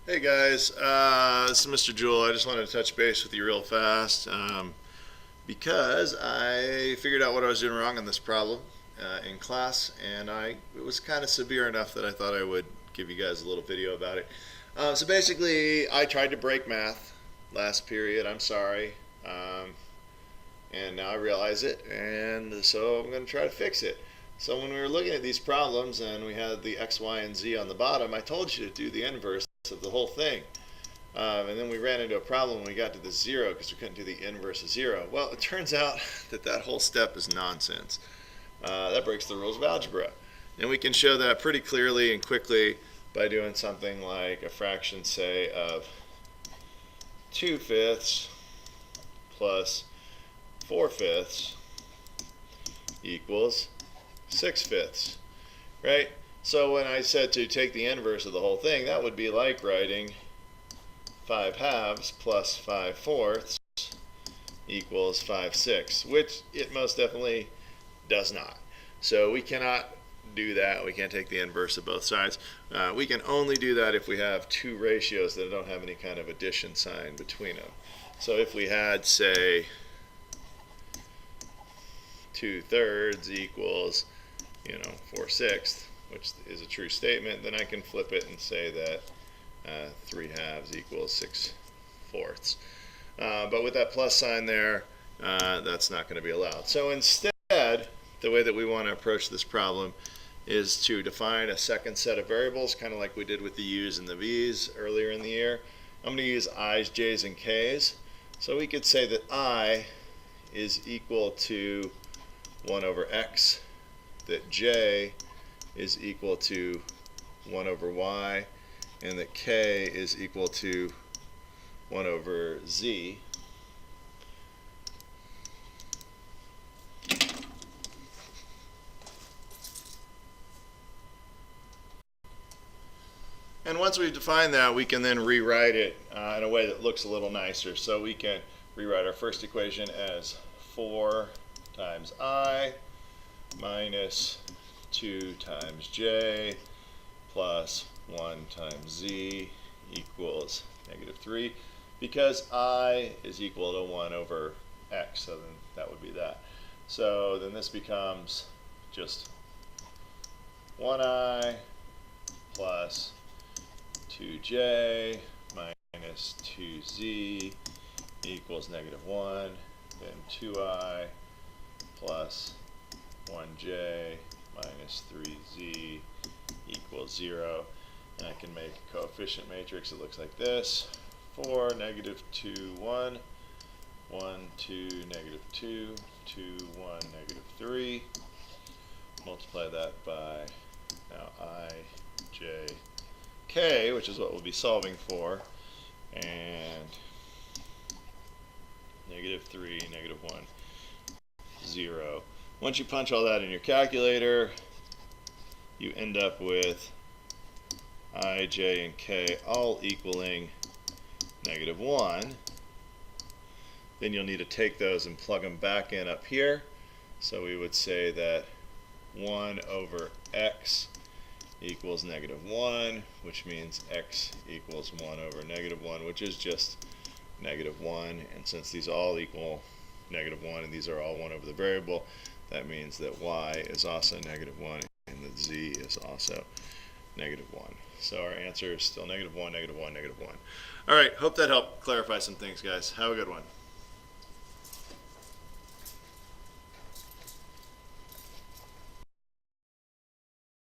Hey guys, this is Mr. Jewell. I just wanted to touch base with you real fast because I figured out what I was doing wrong in this problem in class, and it was kind of severe enough that I thought I would give you guys a little video about it. So basically, I tried to break math last period. I'm sorry, and now I realize it, and so I'm going to try to fix it. So when we were looking at these problems and we had the x, y, and z on the bottom, I told you to do the inverse of the whole thing. And then we ran into a problem when we got to the zero because we couldn't do the inverse of zero. Well, it turns out that that whole step is nonsense. That breaks the rules of algebra. And we can show that pretty clearly and quickly by doing something like a fraction, say, of 2/5 plus 4/5 equals 6/5, right? So when I said to take the inverse of the whole thing, that would be like writing 5/2 plus 5/4 equals 5/6, which it most definitely does not. So we cannot do that. We can't take the inverse of both sides. We can only do that if we have two ratios that don't have any kind of addition sign between them. So if we had, say, 2/3 equals 4/6, which is a true statement, then I can flip it and say that 3/2 equals 6/4. But with that plus sign there, that's not going to be allowed. So instead, the way that we want to approach this problem is to define a second set of variables, kind of like we did with the u's and the v's earlier in the year. I'm going to use i's, j's, and k's. So we could say that I is equal to 1 over x, that j is equal to 1 over y, and that k is equal to 1 over z. And once we've defined that, we can then rewrite it in a way that looks a little nicer. So we can rewrite our first equation as 4 times I minus 2 times j plus 1 times z equals -3, because I is equal to 1 over x, so then that would be that. So then this becomes just 1i plus 2j minus 2z equals -1, then 2i plus 1j minus 3z equals 0. And I can make a coefficient matrix that looks like this: 4, -2, 1, 1, 2, -2, 2, 1, -3. Multiply that by now I, j, k, which is what we'll be solving for, and -3, -1, 0. Once you punch all that in your calculator, you end up with I, j, and k all equaling -1. Then you'll need to take those and plug them back in up here. So we would say that 1 over x equals -1, which means x equals 1 over -1, which is just -1. And since these all equal -1 and these are all 1 over the variable, that means that y is also -1 and that z is also -1. So our answer is still -1, -1, -1. All right, hope that helped clarify some things, guys. Have a good one.